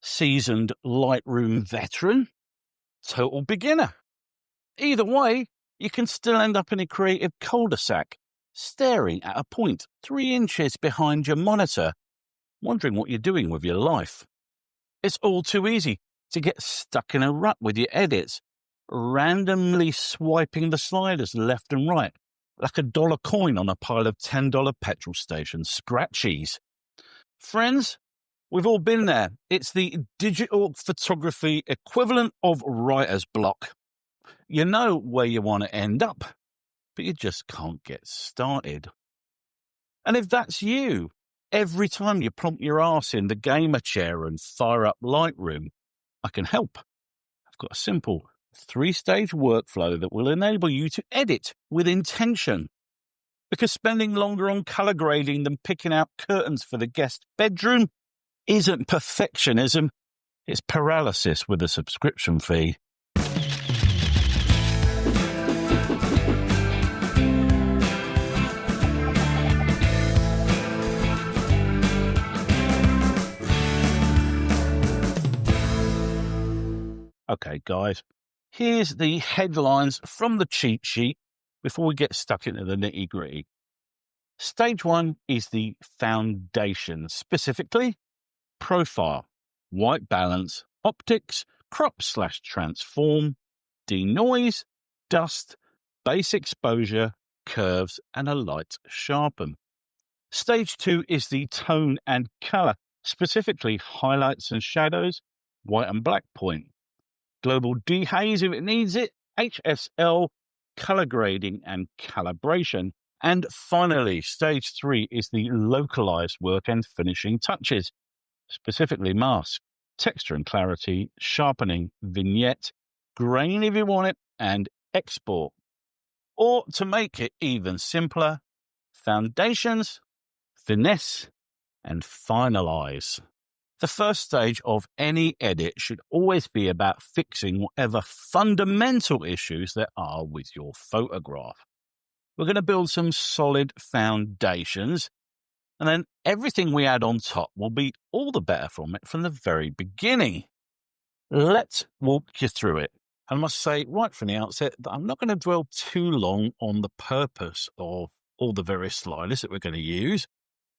seasoned Lightroom veteran, total beginner. Either way, you can still end up in a creative cul-de-sac, staring at a point 3 inches behind your monitor, wondering what you're doing with your life. It's all too easy to get stuck in a rut with your edits, randomly swiping the sliders left and right, like a dollar coin on a pile of $10 petrol station scratchies. Friends, we've all been there. It's the digital photography equivalent of writer's block. You know where you want to end up, but you just can't get started. And if that's you, every time you plonk your ass in the gamer chair and fire up Lightroom, I can help. I've got a simple 3-stage workflow that will enable you to edit with intention. Because spending longer on color grading than picking out curtains for the guest bedroom isn't perfectionism, it's paralysis with a subscription fee. Okay, guys, here's the headlines from the cheat sheet before we get stuck into the nitty-gritty. Stage 1 is the foundation, specifically profile, white balance, optics, crop/transform, denoise, dust, base exposure, curves, and a light sharpen. Stage 2 is the tone and color, specifically highlights and shadows, white and black point. Global dehaze if it needs it, HSL, color grading and calibration. And finally, stage 3 is the localized work and finishing touches, specifically mask, texture and clarity, sharpening, vignette, grain if you want it, and export. Or to make it even simpler, foundations, finesse, and finalize. The first stage of any edit should always be about fixing whatever fundamental issues there are with your photograph. We're going to build some solid foundations, and then everything we add on top will be all the better from it from the very beginning. Let's walk you through it. I must say right from the outset that I'm not going to dwell too long on the purpose of all the various sliders that we're going to use.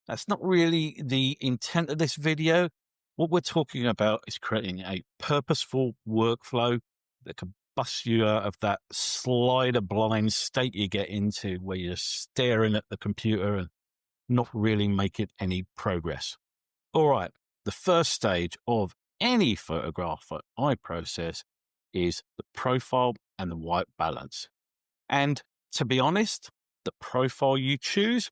That's not really the intent of this video. What we're talking about is creating a purposeful workflow that can bust you out of that slider blind state you get into where you're staring at the computer and not really making any progress. All right, the first stage of any photograph that I process is the profile and the white balance. And to be honest, the profile you choose,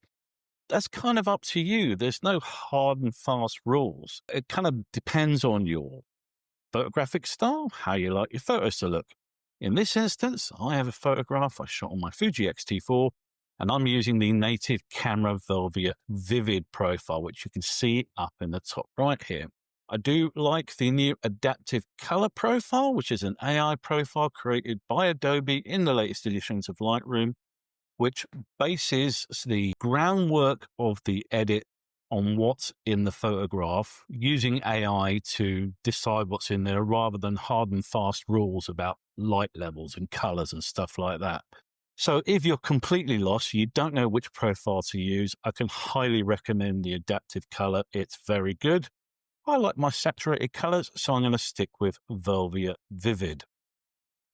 that's kind of up to you. There's no hard and fast rules. It kind of depends on your photographic style, how you like your photos to look. In this instance, I have a photograph I shot on my Fuji X-T4, and I'm using the native camera Velvia Vivid profile, which you can see up in the top right here. I do like the new adaptive color profile, which is an AI profile created by Adobe in the latest editions of Lightroom, which bases the groundwork of the edit on what's in the photograph, using AI to decide what's in there rather than hard and fast rules about light levels and colors and stuff like that. So if you're completely lost, you don't know which profile to use, I can highly recommend the adaptive color. It's very good. I like my saturated colors, so I'm going to stick with Velvia Vivid.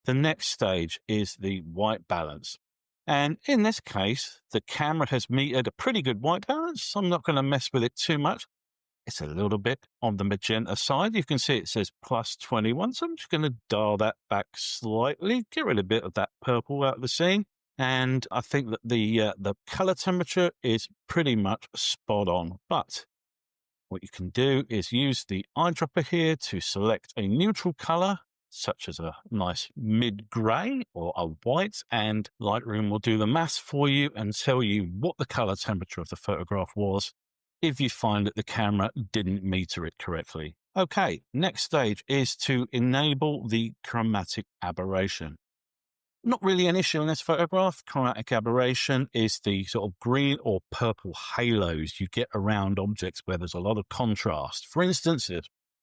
The next stage is the white balance. And in this case, the camera has metered a pretty good white balance. So I'm not going to mess with it too much. It's a little bit on the magenta side. You can see it says plus 21. So I'm just going to dial that back slightly, get rid of a bit of that purple out of the scene. And I think that the color temperature is pretty much spot on. But what you can do is use the eyedropper here to select a neutral color, such as a nice mid-gray or a white, and Lightroom will do the maths for you and tell you what the color temperature of the photograph was if you find that the camera didn't meter it correctly. Okay, next stage is to enable the chromatic aberration. Not really an issue in this photograph. Chromatic aberration is the sort of green or purple halos you get around objects where there's a lot of contrast. For instance,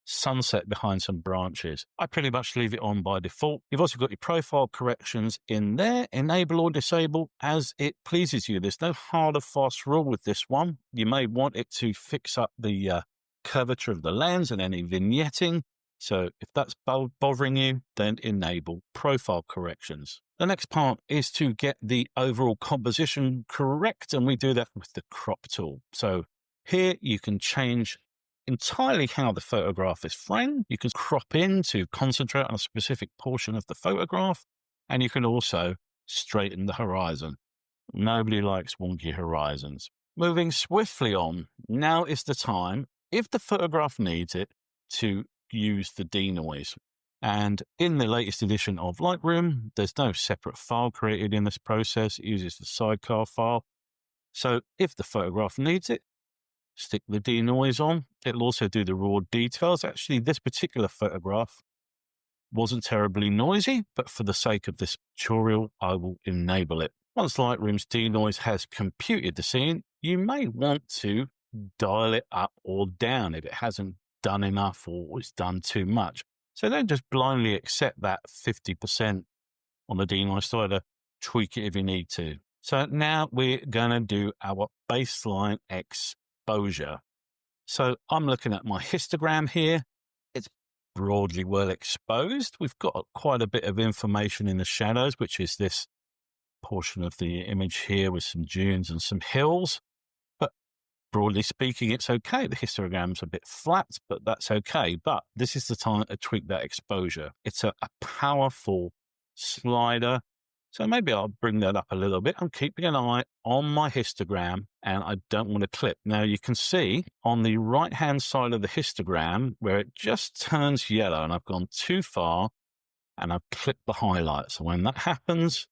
sunset behind some branches. I pretty much leave it on by default. You've also got your profile corrections in there, enable or disable as it pleases you. There's no hard or fast rule with this one. You may want it to fix up the curvature of the lens and any vignetting. So if that's bothering you, then enable profile corrections. The next part is to get the overall composition correct, and we do that with the crop tool. So here you can change entirely how the photograph is framed. You can crop in to concentrate on a specific portion of the photograph, and you can also straighten the horizon. Nobody likes wonky horizons. Moving swiftly on, now is the time, if the photograph needs it, to use the denoise. And in the latest edition of Lightroom, there's no separate file created in this process. It uses the sidecar file. So if the photograph needs it, stick the denoise on. It'll also do the raw details. Actually, this particular photograph wasn't terribly noisy, but for the sake of this tutorial, I will enable it. Once Lightroom's denoise has computed the scene, you may want to dial it up or down if it hasn't done enough or it's done too much. So don't just blindly accept that 50% on the denoise slider. Tweak it if you need to. So now we're going to do our baseline exposure. So I'm looking at my histogram here. It's broadly well exposed. We've got quite a bit of information in the shadows, which is this portion of the image here with some dunes and some hills. But broadly speaking, it's okay. The histogram's a bit flat, but that's okay. But this is the time to tweak that exposure. It's a powerful slider. So maybe I'll bring that up a little bit. I'm keeping an eye on my histogram and I don't want to clip. Now you can see on the right-hand side of the histogram where it just turns yellow and I've gone too far and I've clipped the highlights. So when that happens,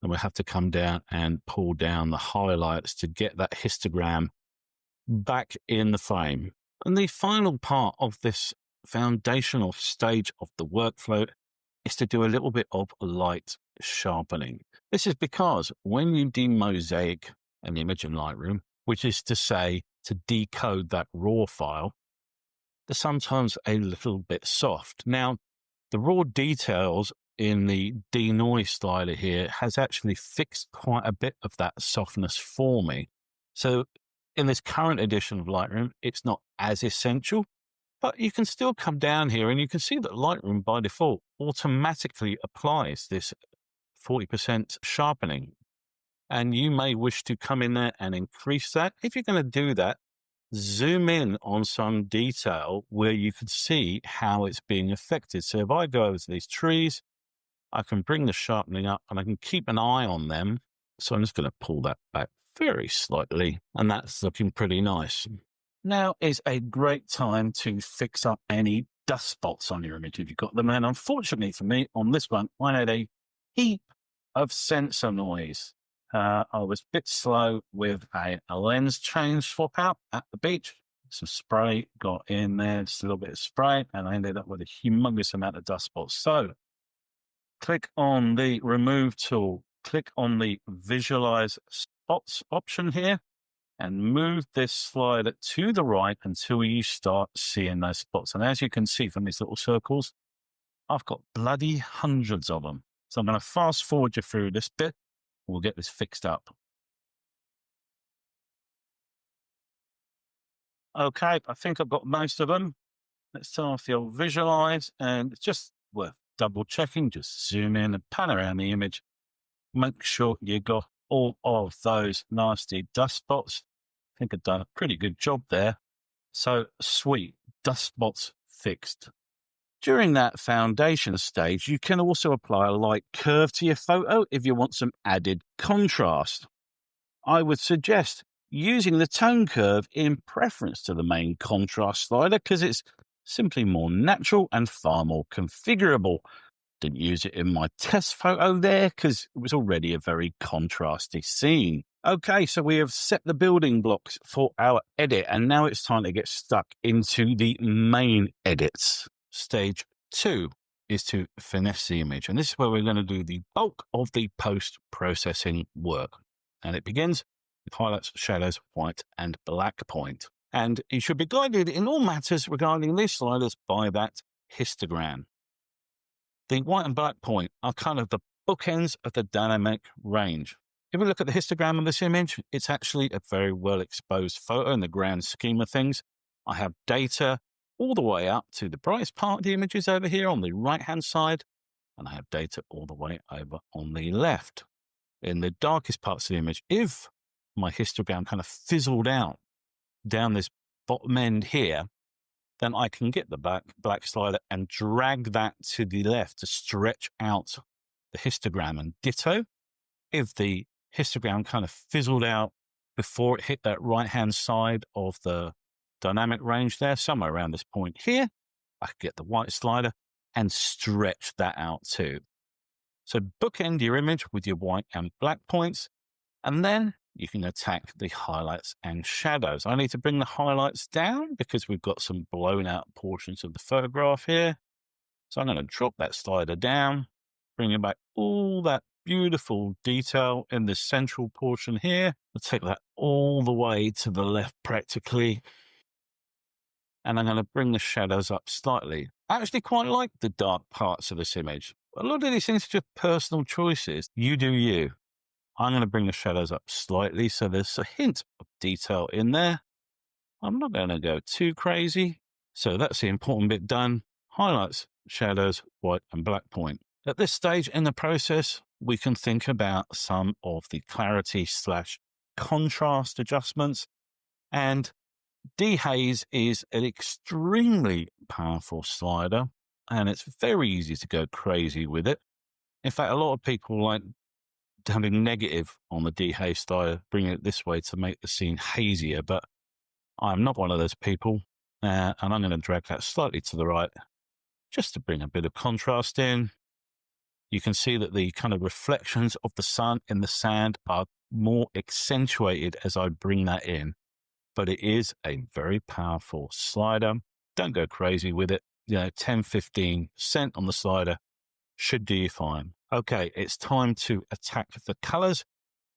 then we have to come down and pull down the highlights to get that histogram back in the frame. And the final part of this foundational stage of the workflow is to do a little bit of light sharpening. This is because when you demosaic an image in Lightroom, which is to say to decode that raw file, they're sometimes a little bit soft. Now, the raw details in the denoise slider here has actually fixed quite a bit of that softness for me. So in this current edition of Lightroom, it's not as essential, but you can still come down here and you can see that Lightroom by default automatically applies this 40% sharpening. And you may wish to come in there and increase that. If you're going to do that, zoom in on some detail where you can see how it's being affected. So if I go over to these trees, I can bring the sharpening up and I can keep an eye on them. So I'm just going to pull that back very slightly, and that's looking pretty nice. Now is a great time to fix up any dust spots on your image if you've got them. And unfortunately for me, on this one, I had a heap of sensor noise. I was a bit slow with a lens change swap out at the beach. Some spray got in there, just a little bit of spray, and I ended up with a humongous amount of dust spots. So click on the remove tool, click on the visualize spots option here, and move this slider to the right until you start seeing those spots. And as you can see from these little circles, I've got bloody hundreds of them. So I'm going to fast forward you through this bit. We'll get this fixed up. Okay, I think I've got most of them. Let's turn off the old visualize, and it's just worth double checking. Just zoom in and pan around the image. Make sure you got all of those nasty dust spots. I think I've done a pretty good job there. So sweet, dust spots fixed. During that foundation stage, you can also apply a light curve to your photo if you want some added contrast. I would suggest using the tone curve in preference to the main contrast slider because it's simply more natural and far more configurable. Didn't use it in my test photo there because it was already a very contrasty scene. Okay, so we have set the building blocks for our edit, and now it's time to get stuck into the main edits. Stage 2 is to finesse the image, and this is where we're going to do the bulk of the post-processing work. And it begins with highlights, shadows, white, and black point. And you should be guided in all matters regarding these sliders by that histogram. The white and black point are kind of the bookends of the dynamic range. If we look at the histogram of this image, it's actually a very well exposed photo in the grand scheme of things. I have data all the way up to the brightest part of the images over here on the right-hand side, and I have data all the way over on the left. In the darkest parts of the image, if my histogram kind of fizzled out down this bottom end here, then I can get the black slider and drag that to the left to stretch out the histogram. And ditto, if the histogram kind of fizzled out before it hit that right-hand side of the dynamic range there, somewhere around this point here, I could get the white slider and stretch that out too. So bookend your image with your white and black points, and then you can attack the highlights and shadows. I need to bring the highlights down because we've got some blown out portions of the photograph here. So I'm going to drop that slider down, bringing back all that beautiful detail in this central portion here. I'll take that all the way to the left practically. And I'm going to bring the shadows up slightly. I actually quite like the dark parts of this image. A lot of these things are just personal choices. You do you. I'm going to bring the shadows up slightly so there's a hint of detail in there. I'm not going to go too crazy. So that's the important bit done. Highlights, shadows, white and black point. At this stage in the process, we can think about some of the clarity / contrast adjustments. And dehaze is an extremely powerful slider, and it's very easy to go crazy with it. In fact, a lot of people like having negative on the dehaze slider, bringing it this way to make the scene hazier, but I'm not one of those people, and I'm going to drag that slightly to the right just to bring a bit of contrast in. You can see that the kind of reflections of the sun in the sand are more accentuated as I bring that in, but it is a very powerful slider. Don't go crazy with it. 10-15% on the slider should do you fine. Okay, it's time to attack the colors,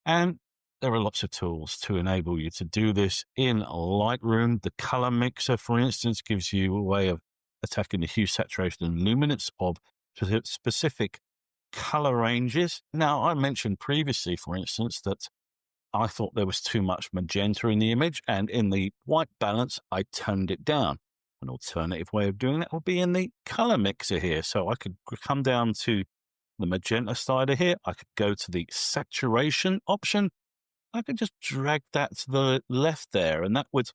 and there are lots of tools to enable you to do this in Lightroom. The color mixer, for instance, gives you a way of attacking the hue, saturation, and luminance of specific color ranges. Now, I mentioned previously, for instance, that I thought there was too much magenta in the image, and in the white balance, I toned it down. An alternative way of doing that would be in the color mixer here. So I could come down to the magenta slider here. I could go to the saturation option. I could just drag that to the left there, and that would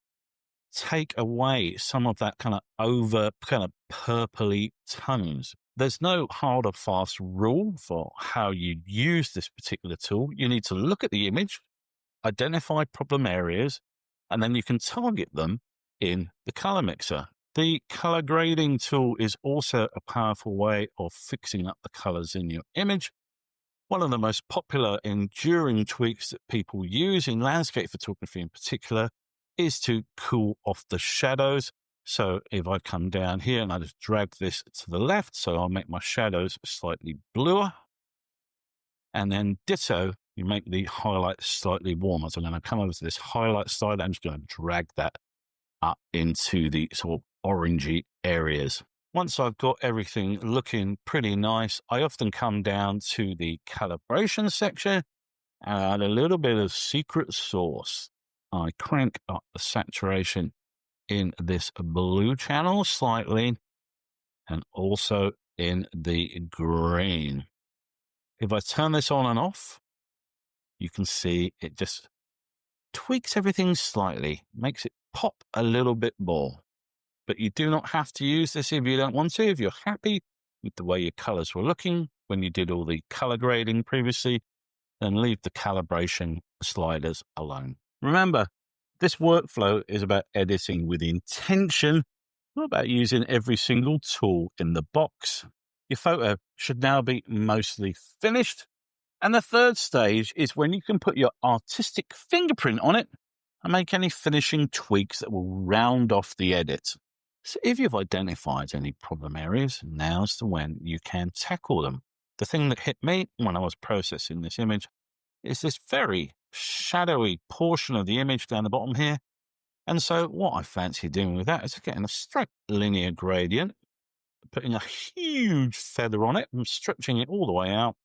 take away some of that kind of purpley tones. There's no hard or fast rule for how you use this particular tool. You need to look at the image, identify problem areas, and then you can target them in the color mixer. The color grading tool is also a powerful way of fixing up the colors in your image. One of the most popular enduring tweaks that people use in landscape photography in particular is to cool off the shadows. So if I come down here and I just drag this to the left, so I'll make my shadows slightly bluer. And then ditto, you make the highlights slightly warmer. So I'm going to come over to this highlight slider. I'm just going to drag that up into the sort of orangey areas. Once I've got everything looking pretty nice, I often come down to the calibration section and add a little bit of secret sauce. I crank up the saturation in this blue channel slightly, and also in the green. If I turn this on and off, you can see it just tweaks everything slightly, makes it pop a little bit more. But you do not have to use this if you don't want to. If you're happy with the way your colors were looking when you did all the color grading previously, then leave the calibration sliders alone. Remember, this workflow is about editing with intention, not about using every single tool in the box. Your photo should now be mostly finished. And the third stage is when you can put your artistic fingerprint on it and make any finishing tweaks that will round off the edit. So if you've identified any problem areas, now's the when you can tackle them. The thing that hit me when I was processing this image is this very shadowy portion of the image down the bottom here. And so what I fancy doing with that is getting a straight linear gradient, putting a huge feather on it and stretching it all the way out,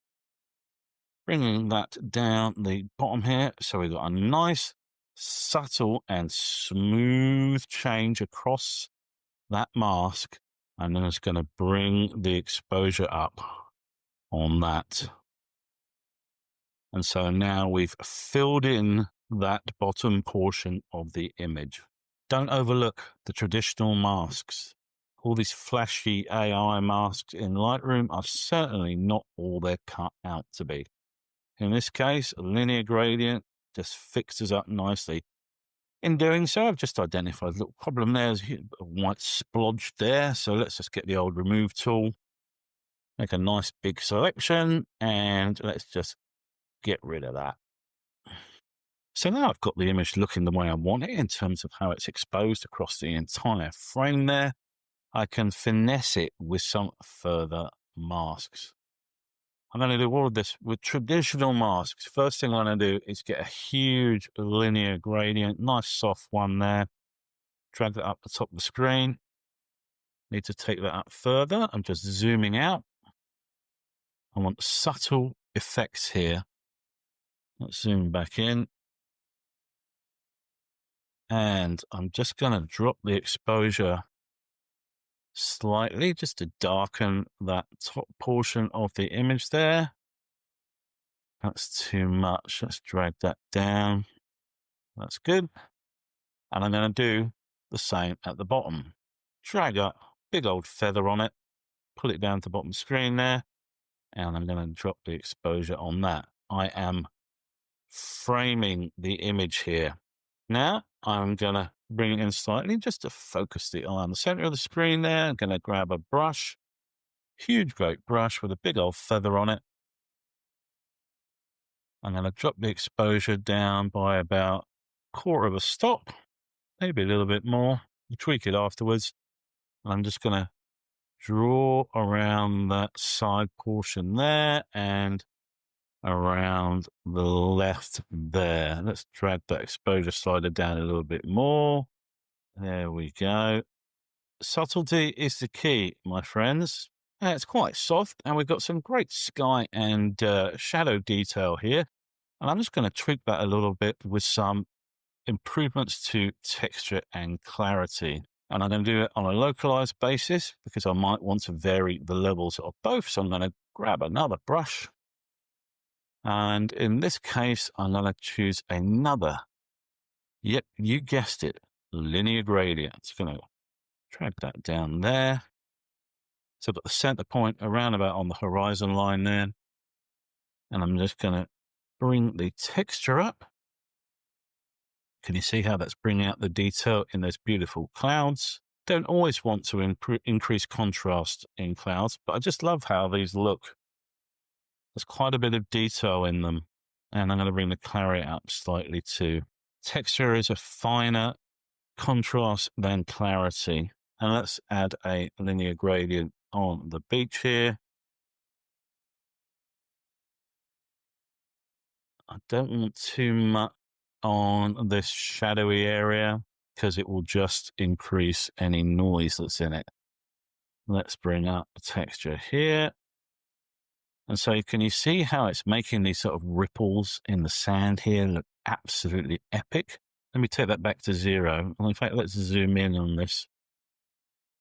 bringing that down the bottom here. So we've got a nice, subtle and smooth change across that mask. And then it's going to bring the exposure up on that. And so now we've filled in that bottom portion of the image. Don't overlook the traditional masks. All these flashy AI masks in Lightroom are certainly not all they're cut out to be. In this case, a linear gradient just fixes up nicely. In doing so, I've just identified a little problem there. There's a white splodge there. So let's just get the old remove tool, make a nice big selection, and let's just get rid of that. So now I've got the image looking the way I want it in terms of how it's exposed across the entire frame there. I can finesse it with some further masks. I'm going to do all of this with traditional masks. First thing I'm going to do is get a huge linear gradient, nice soft one there. Drag that up the top of the screen. Need to take that up further. I'm just zooming out. I want subtle effects here. Let's zoom back in. And I'm just going to drop the exposure slightly just to darken that top portion of the image there. That's too much. Let's drag that down. That's good. And I'm going to do the same at the bottom. Drag up, big old feather on it, pull it down to the bottom screen there, and I'm going to drop the exposure on that. I am framing the image here. Now I'm going to bring it in slightly just to focus the eye on the center of the screen there. I'm going to grab a brush, huge great brush with a big old feather on it. I'm going to drop the exposure down by about a quarter of a stop, maybe a little bit more. You tweak it afterwards. And I'm just going to draw around that side portion there and around the left there. Let's drag that exposure slider down a little bit more. There we go. Subtlety is the key, my friends. It's quite soft, and we've got some great sky and shadow detail here. And I'm just going to tweak that a little bit with some improvements to texture and clarity. And I'm going to do it on a localized basis because I might want to vary the levels of both. So I'm going to grab another brush. And in this case, I'm going to choose another. Yep, you guessed it. Linear gradient. It's going to drag that down there. So I've got the center point around about on the horizon line there. And I'm just going to bring the texture up. Can you see how that's bringing out the detail in those beautiful clouds? Don't always want to increase contrast in clouds, but I just love how these look. There's quite a bit of detail in them. And I'm going to bring the clarity up slightly too. Texture is a finer contrast than clarity. And let's add a linear gradient on the beach here. I don't want too much on this shadowy area because it will just increase any noise that's in it. Let's bring up the texture here. And so can you see how it's making these sort of ripples in the sand here look absolutely epic? Let me take that back to 0. Well, in fact, let's zoom in on this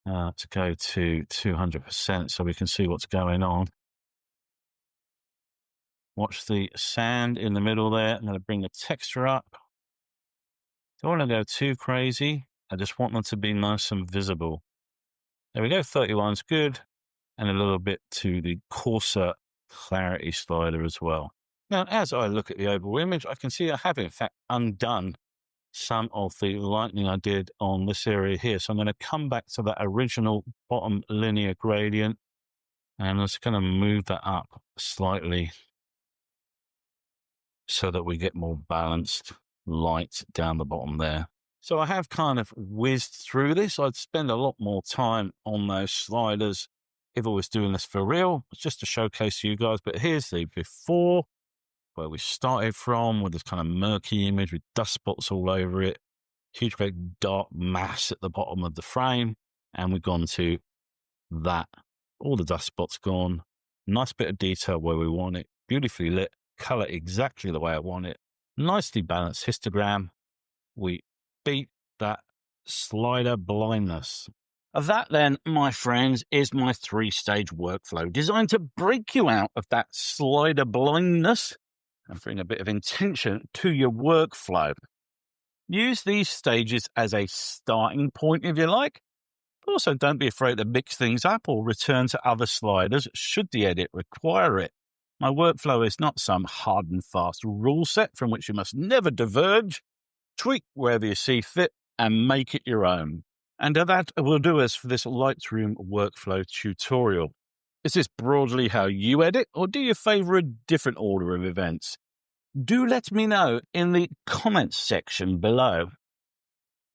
to go to 200% so we can see what's going on. Watch the sand in the middle there. I'm going to bring the texture up. Don't want to go too crazy. I just want them to be nice and visible. There we go. 31's good. And a little bit to the coarser clarity slider as well. Now, as I look at the overall image, I can see I have in fact undone some of the lightning I did on this area here. So I'm going to come back to that original bottom linear gradient and I'm just going to move that up slightly so that we get more balanced light down the bottom there. So I have kind of whizzed through this. I'd spend a lot more time on those sliders if I was doing this for real. It's just to showcase you guys. But here's the before, where we started from with this kind of murky image with dust spots all over it. huge, great dark mass at the bottom of the frame. And we've gone to that. All the dust spots gone. Nice bit of detail where we want it. Beautifully lit. Color exactly the way I want it. Nicely balanced histogram. We beat that slider blindness. That then, my friends, is my 3-stage workflow designed to break you out of that slider blindness and bring a bit of intention to your workflow. Use these stages as a starting point if you like. Also, don't be afraid to mix things up or return to other sliders should the edit require it. My workflow is not some hard and fast rule set from which you must never diverge. Tweak wherever you see fit and make it your own. And that will do us for this Lightroom workflow tutorial. Is this broadly how you edit, or do you favour a different order of events? Do let me know in the comments section below.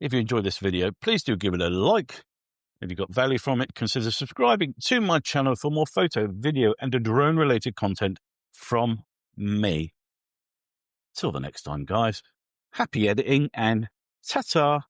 If you enjoyed this video, please do give it a like. If you got value from it, consider subscribing to my channel for more photo, video, and drone-related content from me. Till the next time, guys, happy editing and ta-ta!